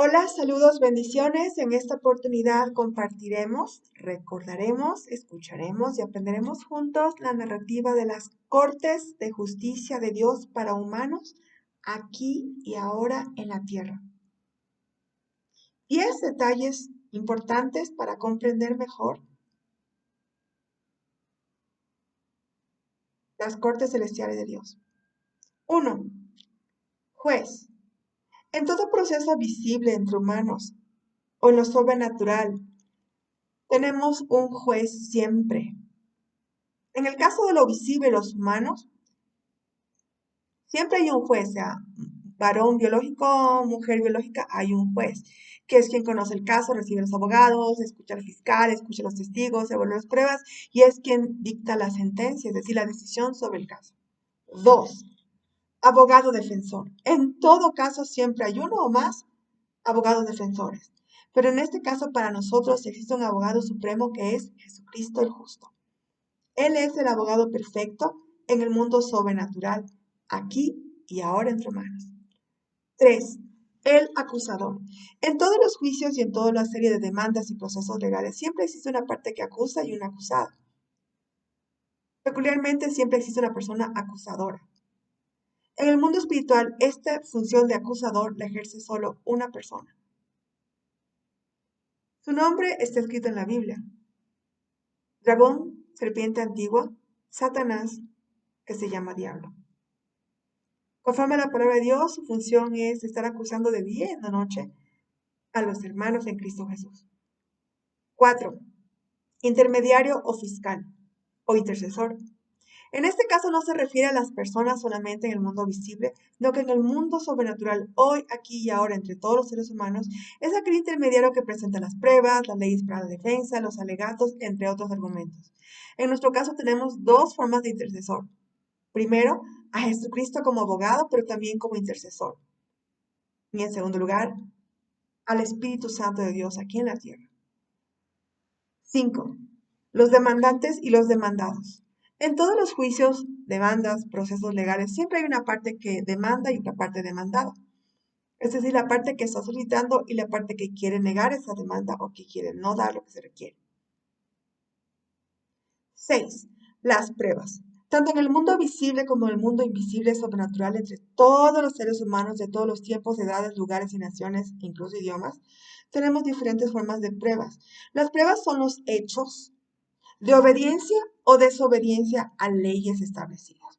Hola, saludos, bendiciones. En esta oportunidad compartiremos, recordaremos, escucharemos y aprenderemos juntos la narrativa de las Cortes de Justicia de Dios para humanos aquí y ahora en la tierra. 10 detalles importantes para comprender mejor las Cortes Celestiales de Dios. 1. Juez. En todo proceso visible entre humanos o en lo sobrenatural, tenemos un juez siempre. En el caso de lo visible, los humanos, siempre hay un juez, sea varón biológico, mujer biológica, hay un juez, que es quien conoce el caso, recibe a los abogados, escucha al fiscal, escucha a los testigos, evalúa las pruebas y es quien dicta la sentencia, es decir, la decisión sobre el caso. 2. Abogado defensor. En todo caso, siempre hay uno o más abogados defensores. Pero en este caso, para nosotros existe un abogado supremo que es Jesucristo el justo. Él es el abogado perfecto en el mundo sobrenatural, aquí y ahora entre humanos. 3. El acusador. En todos los juicios y en toda la serie de demandas y procesos legales siempre existe una parte que acusa y un acusado. Peculiarmente siempre existe una persona acusadora. En el mundo espiritual, esta función de acusador la ejerce solo una persona. Su nombre está escrito en la Biblia. Dragón, serpiente antigua, Satanás, que se llama diablo. Conforme a la palabra de Dios, su función es estar acusando de día y de noche a los hermanos en Cristo Jesús. 4. Intermediario o fiscal o intercesor. En este caso no se refiere a las personas solamente en el mundo visible, sino que en el mundo sobrenatural, hoy, aquí y ahora, entre todos los seres humanos, es aquel intermediario que presenta las pruebas, las leyes para la defensa, los alegatos, entre otros argumentos. En nuestro caso tenemos dos formas de intercesor. Primero, a Jesucristo como abogado, pero también como intercesor. Y en segundo lugar, al Espíritu Santo de Dios aquí en la tierra. 5. Los demandantes y los demandados. En todos los juicios, demandas, procesos legales, siempre hay una parte que demanda y otra parte demandada. Es decir, la parte que está solicitando y la parte que quiere negar esa demanda o que quiere no dar lo que se requiere. 6. Las pruebas. Tanto en el mundo visible como en el mundo invisible sobrenatural entre todos los seres humanos de todos los tiempos, edades, lugares y naciones, incluso idiomas, tenemos diferentes formas de pruebas. Las pruebas son los hechos de obediencia o desobediencia a leyes establecidas.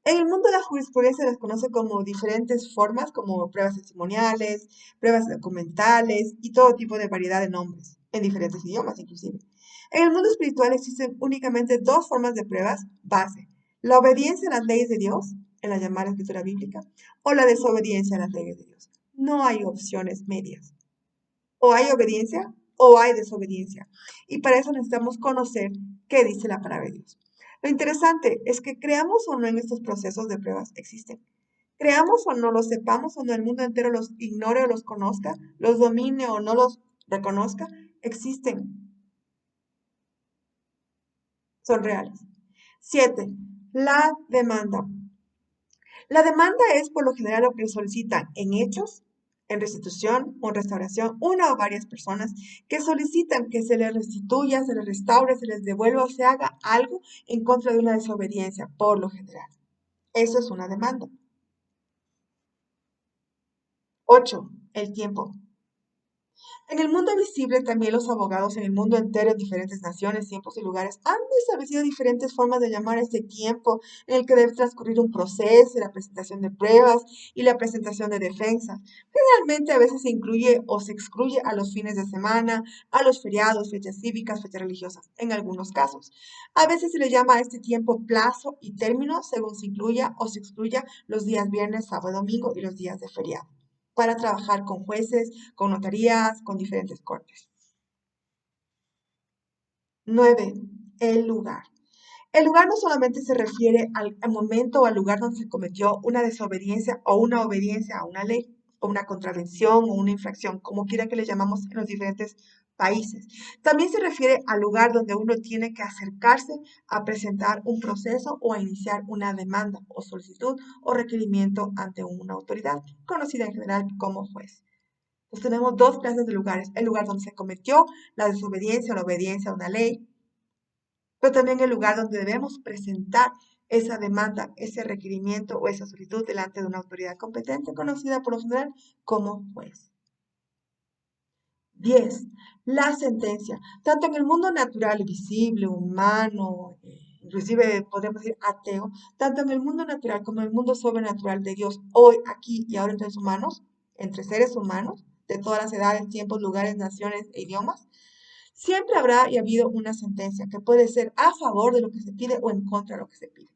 En el mundo de la jurisprudencia se las conoce como diferentes formas, como pruebas testimoniales, pruebas documentales y todo tipo de variedad de nombres, en diferentes idiomas inclusive. En el mundo espiritual existen únicamente dos formas de pruebas base: la obediencia a las leyes de Dios, en la llamada escritura bíblica, o la desobediencia a las leyes de Dios. No hay opciones medias. O hay obediencia o hay desobediencia. Y para eso necesitamos conocer qué dice la palabra de Dios. Lo interesante es que creamos o no en estos procesos de pruebas, existen. Creamos o no, los sepamos o no, el mundo entero los ignore o los conozca, los domine o no los reconozca, existen, son reales. 7. La demanda. La demanda es por lo general lo que solicitan en hechos, en restitución o en restauración, una o varias personas que solicitan que se les restituya, se les restaure, se les devuelva o se haga algo en contra de una desobediencia, por lo general. Eso es una demanda. 8. El tiempo. En el mundo visible, también los abogados en el mundo entero, en diferentes naciones, tiempos y lugares, han establecido diferentes formas de llamar a este tiempo en el que debe transcurrir un proceso, la presentación de pruebas y la presentación de defensa. Generalmente a veces se incluye o se excluye a los fines de semana, a los feriados, fechas cívicas, fechas religiosas, en algunos casos. A veces se le llama a este tiempo plazo y término según se incluya o se excluya los días viernes, sábado, domingo y los días de feriado para trabajar con jueces, con notarías, con diferentes cortes. 9. El lugar. El lugar no solamente se refiere al momento o al lugar donde se cometió una desobediencia o una obediencia a una ley, o una contravención o una infracción, como quiera que le llamamos en los diferentes países. También se refiere al lugar donde uno tiene que acercarse a presentar un proceso o a iniciar una demanda o solicitud o requerimiento ante una autoridad, conocida en general como juez. Pues tenemos dos clases de lugares. El lugar donde se cometió la desobediencia o la obediencia a una ley, pero también el lugar donde debemos presentar esa demanda, ese requerimiento o esa solicitud delante de una autoridad competente conocida por lo general como juez. 10. La sentencia. Tanto en el mundo natural, visible, humano, inclusive podemos decir ateo, tanto en el mundo natural como en el mundo sobrenatural de Dios, hoy, aquí y ahora entre los humanos, entre seres humanos, de todas las edades, tiempos, lugares, naciones e idiomas, siempre habrá y ha habido una sentencia que puede ser a favor de lo que se pide o en contra de lo que se pide.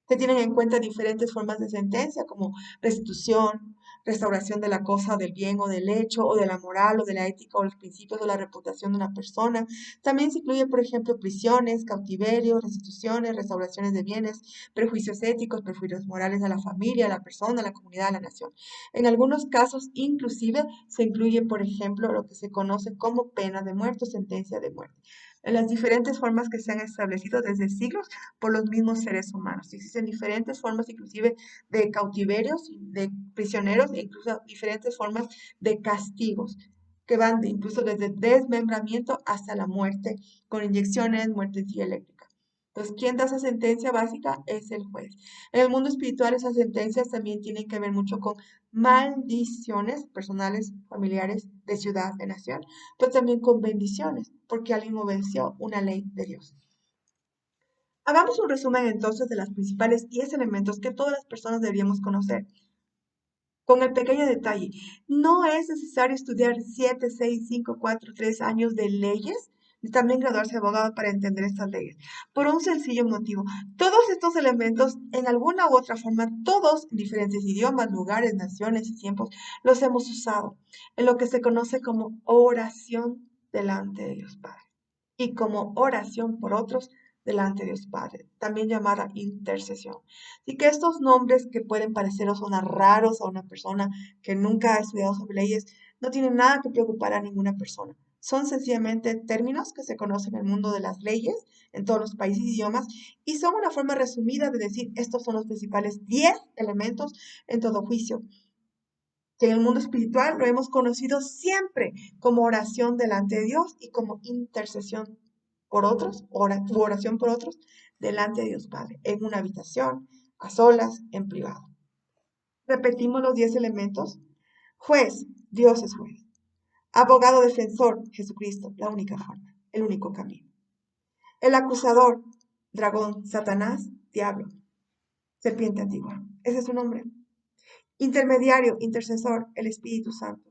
Se tienen en cuenta diferentes formas de sentencia como restitución, restauración de la cosa, del bien o del hecho, o de la moral o de la ética o los principios o la reputación de una persona. También se incluye, por ejemplo, prisiones, cautiverios, restituciones, restauraciones de bienes, prejuicios éticos, prejuicios morales a la familia, a la persona, a la comunidad, a la nación. En algunos casos, inclusive, se incluye, por ejemplo, lo que se conoce como pena de muerte o sentencia de muerte, en las diferentes formas que se han establecido desde siglos por los mismos seres humanos. Existen diferentes formas inclusive de cautiverios, de prisioneros e incluso diferentes formas de castigos que van incluso desde desmembramiento hasta la muerte con inyecciones, muerte en silla eléctrica. Entonces, ¿quién da esa sentencia básica? Es el juez. En el mundo espiritual esas sentencias también tienen que ver mucho con maldiciones personales, familiares, de ciudad, de nación, pero también con bendiciones, porque alguien obedeció una ley de Dios. Hagamos un resumen entonces de los principales 10 elementos que todas las personas deberíamos conocer. Con el pequeño detalle, no es necesario estudiar 7, 6, 5, 4, 3 años de leyes y también graduarse de abogado para entender estas leyes. Por un sencillo motivo, todos estos elementos, en alguna u otra forma, todos en diferentes idiomas, lugares, naciones y tiempos, los hemos usado en lo que se conoce como oración delante de Dios Padre y como oración por otros delante de Dios Padre, también llamada intercesión. Así que estos nombres que pueden parecer o sonar raros a una persona que nunca ha estudiado sobre leyes, no tienen nada que preocupar a ninguna persona. Son sencillamente términos que se conocen en el mundo de las leyes, en todos los países y idiomas, y son una forma resumida de decir estos son los principales 10 elementos en todo juicio, que en el mundo espiritual lo hemos conocido siempre como oración delante de Dios y como intercesión por otros, oración por otros delante de Dios Padre, en una habitación, a solas, en privado. Repetimos los 10 elementos. Juez, Dios es juez. Abogado defensor, Jesucristo, la única forma, el único camino. El acusador, dragón, Satanás, diablo, serpiente antigua. Ese es su nombre. Intermediario, intercesor, el Espíritu Santo,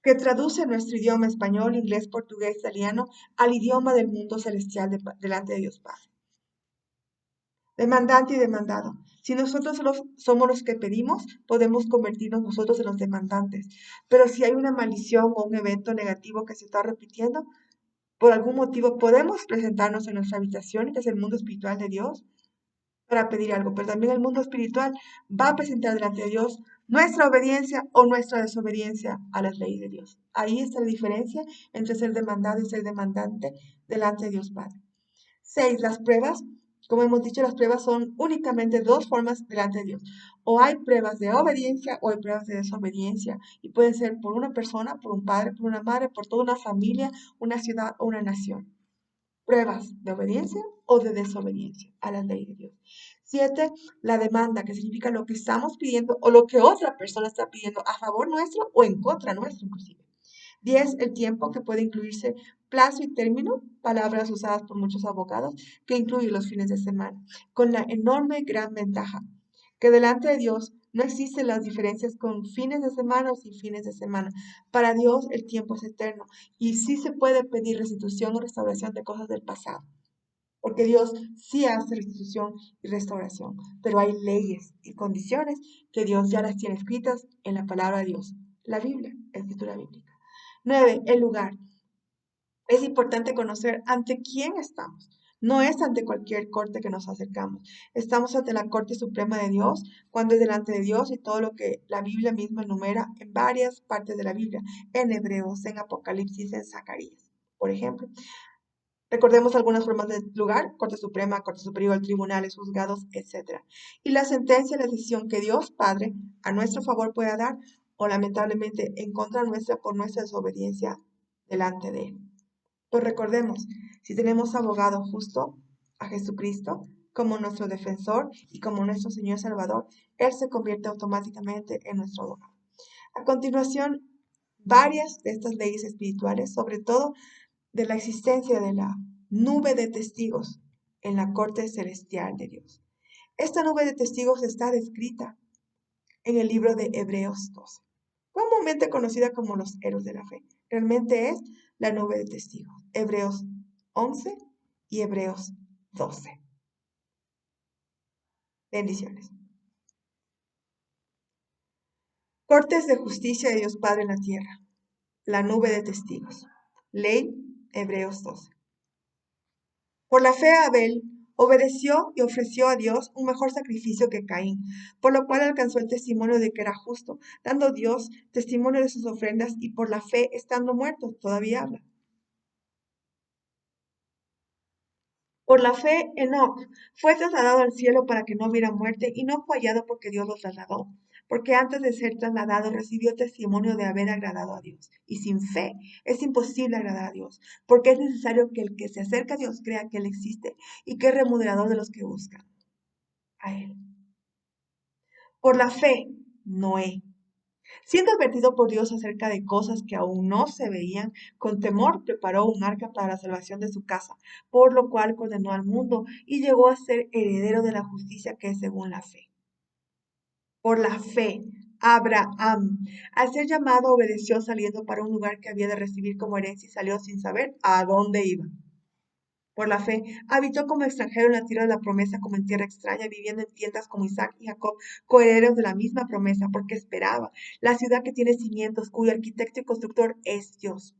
que traduce nuestro idioma español, inglés, portugués, italiano al idioma del mundo celestial delante de Dios Padre. Demandante y demandado. Si nosotros somos los que pedimos, podemos convertirnos nosotros en los demandantes. Pero si hay una maldición o un evento negativo que se está repitiendo, por algún motivo podemos presentarnos en nuestra habitación, que es el mundo espiritual de Dios, para pedir algo. Pero también el mundo espiritual va a presentar delante de Dios nuestra obediencia o nuestra desobediencia a las leyes de Dios. Ahí está la diferencia entre ser demandado y ser demandante delante de Dios Padre. 6. Las pruebas. Como hemos dicho, las pruebas son únicamente dos formas delante de Dios. O hay pruebas de obediencia o hay pruebas de desobediencia. Y pueden ser por una persona, por un padre, por una madre, por toda una familia, una ciudad o una nación. Pruebas de obediencia o de desobediencia a la ley de Dios. 7. La demanda, que significa lo que estamos pidiendo o lo que otra persona está pidiendo a favor nuestro o en contra nuestro inclusive. 10. El tiempo, que puede incluirse plazo y término, palabras usadas por muchos abogados, que incluye los fines de semana, con la enorme gran ventaja que delante de Dios no existen las diferencias con fines de semana o sin fines de semana. Para Dios el tiempo es eterno y sí se puede pedir restitución o restauración de cosas del pasado, porque Dios sí hace restitución y restauración, pero hay leyes y condiciones que Dios ya las tiene escritas en la palabra de Dios, la Biblia, escritura bíblica. 9. El lugar. Es importante conocer ante quién estamos. No es ante cualquier corte que nos acercamos. Estamos ante la Corte Suprema de Dios, cuando es delante de Dios y todo lo que la Biblia misma enumera en varias partes de la Biblia, en Hebreos, en Apocalipsis, en Zacarías, por ejemplo. Recordemos algunas formas de lugar: Corte Suprema, Corte Superior, tribunales, juzgados, etc. Y la sentencia, la decisión que Dios Padre a nuestro favor pueda dar o lamentablemente en contra nuestra por nuestra desobediencia delante de Él. Pues recordemos, si tenemos abogado justo, a Jesucristo, como nuestro defensor y como nuestro Señor Salvador, Él se convierte automáticamente en nuestro abogado. A continuación, varias de estas leyes espirituales, sobre todo de la existencia de la nube de testigos en la corte celestial de Dios. Esta nube de testigos está descrita en el libro de Hebreos 12, comúnmente conocida como los héroes de la fe. Realmente es la nube de testigos. Hebreos 11 y Hebreos 12. Bendiciones. Cortes de justicia de Dios Padre en la tierra. La nube de testigos. Ley, Hebreos 12. Por la fe Abel obedeció y ofreció a Dios un mejor sacrificio que Caín, por lo cual alcanzó el testimonio de que era justo, dando Dios testimonio de sus ofrendas y por la fe, estando muerto, todavía habla. Por la fe, Enoc fue trasladado al cielo para que no hubiera muerte y no fue hallado porque Dios lo trasladó, porque antes de ser trasladado recibió testimonio de haber agradado a Dios. Y sin fe es imposible agradar a Dios, porque es necesario que el que se acerca a Dios crea que Él existe y que es remunerador de los que buscan a Él. Por la fe, Noé, siendo advertido por Dios acerca de cosas que aún no se veían, con temor preparó un arca para la salvación de su casa, por lo cual condenó al mundo y llegó a ser heredero de la justicia que es según la fe. Por la fe, Abraham, al ser llamado, obedeció saliendo para un lugar que había de recibir como herencia y salió sin saber a dónde iba. Por la fe, habitó como extranjero en la tierra de la promesa, como en tierra extraña, viviendo en tiendas como Isaac y Jacob, coherederos de la misma promesa, porque esperaba la ciudad que tiene cimientos, cuyo arquitecto y constructor es Dios.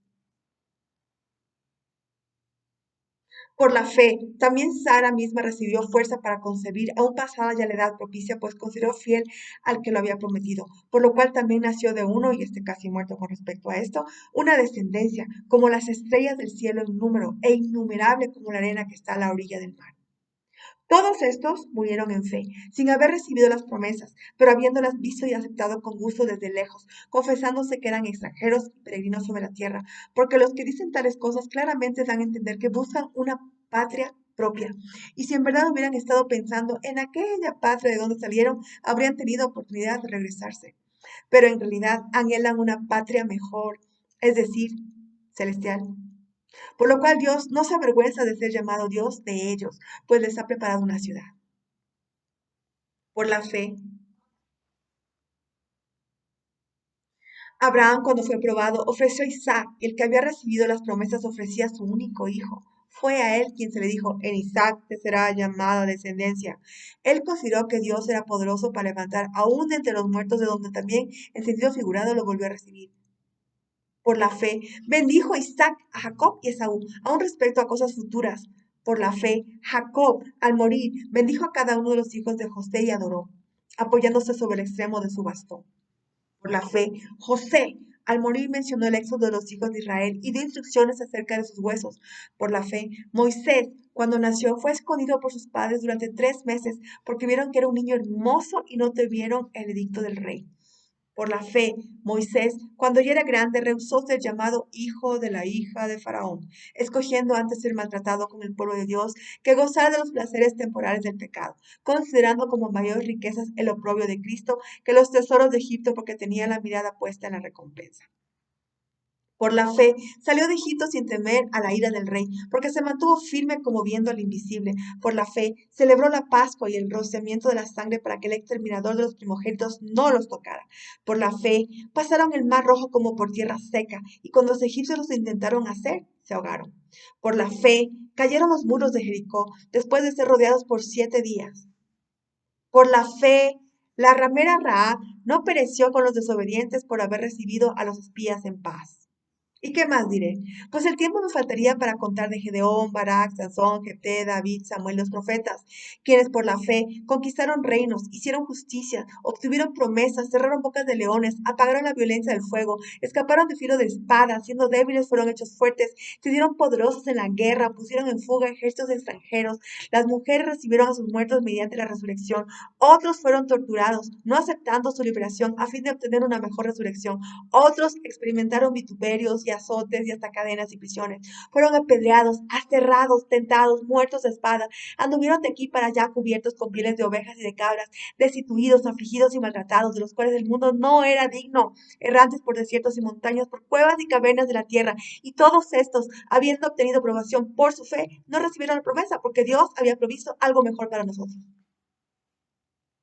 Por la fe, también Sara misma recibió fuerza para concebir, aún pasada ya la edad propicia, pues consideró fiel al que lo había prometido, por lo cual también nació de uno, y este casi muerto con respecto a esto, una descendencia, como las estrellas del cielo en número, e innumerable como la arena que está a la orilla del mar. Todos estos murieron en fe, sin haber recibido las promesas, pero habiéndolas visto y aceptado con gusto desde lejos, confesándose que eran extranjeros y peregrinos sobre la tierra, porque los que dicen tales cosas claramente dan a entender que buscan una patria propia. Y si en verdad hubieran estado pensando en aquella patria de donde salieron, habrían tenido oportunidad de regresarse. Pero en realidad anhelan una patria mejor, es decir, celestial. Por lo cual Dios no se avergüenza de ser llamado Dios de ellos, pues les ha preparado una ciudad. Por la fe, Abraham, cuando fue probado, ofreció a Isaac, y el que había recibido las promesas ofrecía a su único hijo. Fue a él quien se le dijo, en Isaac te será llamada descendencia. Él consideró que Dios era poderoso para levantar aún de entre los muertos, de donde también, en sentido figurado, lo volvió a recibir. Por la fe, bendijo Isaac a Jacob y Esaú, aún respecto a cosas futuras. Por la fe, Jacob, al morir, bendijo a cada uno de los hijos de José y adoró, apoyándose sobre el extremo de su bastón. Por la fe, José, al morir, mencionó el éxodo de los hijos de Israel y dio instrucciones acerca de sus huesos. Por la fe, Moisés, cuando nació, fue escondido por sus padres durante 3 meses, porque vieron que era un niño hermoso y no temieron el edicto del rey. Por la fe, Moisés, cuando ya era grande, rehusó ser llamado hijo de la hija de Faraón, escogiendo antes ser maltratado con el pueblo de Dios que gozar de los placeres temporales del pecado, considerando como mayores riquezas el oprobio de Cristo que los tesoros de Egipto, porque tenía la mirada puesta en la recompensa. Por la fe salió de Egipto sin temer a la ira del rey, porque se mantuvo firme como viendo al invisible. Por la fe celebró la Pascua y el rociamiento de la sangre para que el exterminador de los primogénitos no los tocara. Por la fe pasaron el mar rojo como por tierra seca, y cuando los egipcios los intentaron hacer, se ahogaron. Por la fe cayeron los muros de Jericó, después de ser rodeados por 7 días. Por la fe, la ramera Rahab no pereció con los desobedientes por haber recibido a los espías en paz. ¿Y qué más diré? Pues el tiempo me faltaría para contar de Gedeón, Barak, Sansón, Jefté, David, Samuel, los profetas, quienes por la fe conquistaron reinos, hicieron justicia, obtuvieron promesas, cerraron bocas de leones, apagaron la violencia del fuego, escaparon de filo de espada, siendo débiles fueron hechos fuertes, se dieron poderosos en la guerra, pusieron en fuga ejércitos extranjeros, las mujeres recibieron a sus muertos mediante la resurrección, otros fueron torturados, no aceptando su liberación a fin de obtener una mejor resurrección. Otros experimentaron vituperios y azotes y hasta cadenas y prisiones. Fueron apedreados, aserrados, tentados, muertos de espada. Anduvieron de aquí para allá cubiertos con pieles de ovejas y de cabras, destituidos, afligidos y maltratados, de los cuales el mundo no era digno, errantes por desiertos y montañas, por cuevas y cavernas de la tierra. Y todos estos, habiendo obtenido aprobación por su fe, no recibieron la promesa, porque Dios había provisto algo mejor para nosotros.